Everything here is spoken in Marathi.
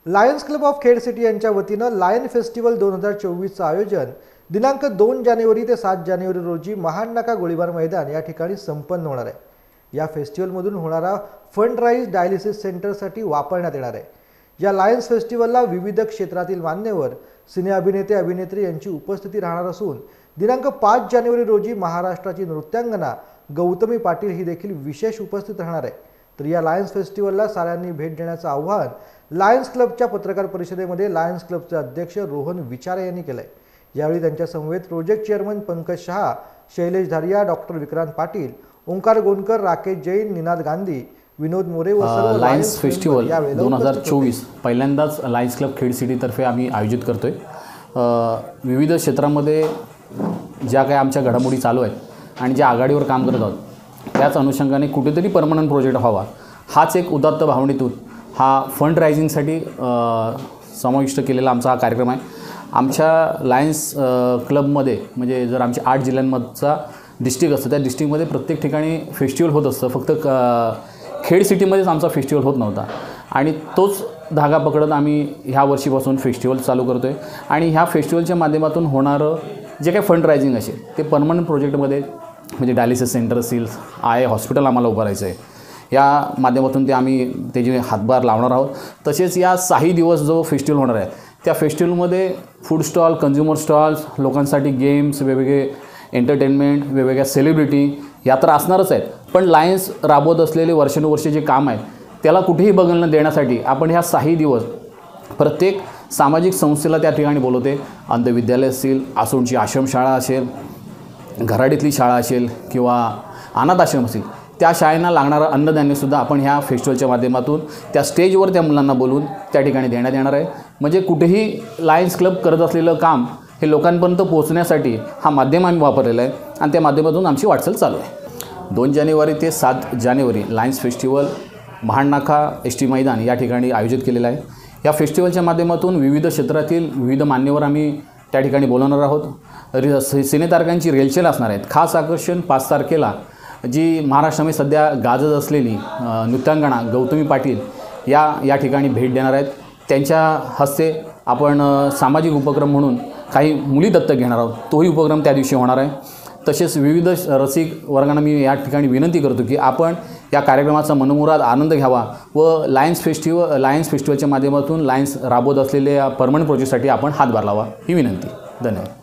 Lions Club of Khed City यांच्या वतीनं लायन फेस्टिवल 2024चं आयोजन दिनांक 2 जानेवारी ते 7 जानेवारी रोजी महाड नाका गोळीबार मैदान या ठिकाणी संपन्न होणार आहे। या फेस्टिवलमधून होणारा फंड राईज डायलिसिस सेंटरसाठी वापरण्यात येणार आहे। या लायन्स फेस्टिवलला विविध क्षेत्रातील मान्यवर सिने अभिनेते अभिनेत्री यांची उपस्थिती राहणार असून दिनांक 5 जानेवारी रोजी महाराष्ट्राची नृत्यांगना गौतमी पाटील ही देखील विशेष उपस्थित राहणार आहे। तर या लायन्स फेस्टिवलला साऱ्यांनी भेट देण्याचं आवाहन लायन्स क्लबच्या पत्रकार परिषदेमध्ये लायन्स क्लबचे अध्यक्ष रोहन विचारे यांनी केले आहे। यावेळी त्यांच्या समवेत project chairman Pankaj Shah, Shailesh Dharia, doctor Vikrant Patil, Omkar Gonkar, Rakesh Jain, Ninad Gandhi, Vinod More व सर्व लायन्स फेस्टिवल 2024 पहिल्यांदाच लायन्स क्लब खेड सिटीतर्फे आम्ही आयोजित करतोय। विविध क्षेत्रामध्ये ज्या काही आमच्या घडामोडी चालू आहेत आणि ज्या आघाडीवर काम करत आहोत त्याच अनुषंगाने कुठेतरी परमनंट प्रोजेक्ट व्हावा, हाच एक उदात्त भावनेतून हा फंड रायझिंगसाठी समाविष्ट केलेला आमचा हा कार्यक्रम आहे। आमच्या लायन्स क्लबमध्ये म्हणजे जर आमच्या 8 जिल्ह्यांमधचा डिस्ट्रिक्ट असतं त्या डिस्ट्रिक्टमध्ये प्रत्येक ठिकाणी फेस्टिवल होत असतं, फक्त खेड सिटीमध्येच आमचा फेस्टिवल होत नव्हता आणि तोच धागा पकडत आम्ही ह्या वर्षीपासून फेस्टिवल चालू करतो आहे। आणि ह्या फेस्टिवलच्या माध्यमातून होणारं जे काही फंड रायझिंग असेल ते परमनंट प्रोजेक्टमध्ये म्हणजे डायलिसिस सेंटर असेल, हॉस्पिटल आम्हाला उभारायचं आहे, या माध्यमातून ते आम्ही त्याचे हातभार लावणार आहोत। तसेच या 6 दिवस जो फेस्टिवल होणार आहे त्या फेस्टिवलमध्ये फूड स्टॉल, कन्झ्युमर स्टॉल्स, लोकांसाठी गेम्स, वेगवेगळे एंटरटेनमेंट, वेगवेगळ्या सेलिब्रिटी या तर असणारच आहेत, पण लायन्स राबवत असलेले वर्षानुवर्षे जे काम आहे त्याला कुठेही बघल न देण्यासाठी आपण ह्या 6 दिवस प्रत्येक सामाजिक संस्थेला त्या ठिकाणी बोलवते। अंधविद्यालय असेल, आसोडची आश्रमशाळा असेल, घराडीतली शाळा असेल किंवा अनाथ आश्रम असेल, त्या शाळांना लागणारं अन्नधान्यसुद्धा आपण ह्या फेस्टिवलच्या माध्यमातून त्या स्टेजवर त्या मुलांना बोलून त्या ठिकाणी देण्यात येणार आहे। म्हणजे कुठेही लायन्स क्लब करत असलेलं काम हे लोकांपर्यंत पोहोचण्यासाठी हा माध्यम आम्ही वापरलेला आहे आणि त्या माध्यमातून आमची वाटचाल चालू आहे। 2 जानेवारी ते 7 जानेवारी लायन्स फेस्टिवल महाड नाका एस टी मैदान या ठिकाणी आयोजित केलेलं आहे। या फेस्टिवलच्या माध्यमातून विविध क्षेत्रातील विविध मान्यवर आम्ही त्या ठिकाणी बोलवणार आहोत। सिनेतारकांची रेलचेल असणार आहेत। खास आकर्षण 5 तारखेला जी महाराष्ट्रामध्ये सध्या गाजत असलेली नृत्यांगना गौतमी पाटील या ठिकाणी भेट देणार आहेत। त्यांच्या हस्ते आपण सामाजिक उपक्रम म्हणून काही मुली दत्तक घेणार आहोत, तोही उपक्रम त्या दिवशी होणार आहे। तसेच विविध रसिक वर्गांना मी या ठिकाणी विनंती करतो की आपण या कार्यक्रमाचा मनमुराद आनंद घ्यावा व लायन्स फेस्टिवलच्या माध्यमातून लायन्स राबवत असलेल्या परमनंट प्रोजेक्टसाठी आपण हातभार लावा ही विनंती। धन्यवाद।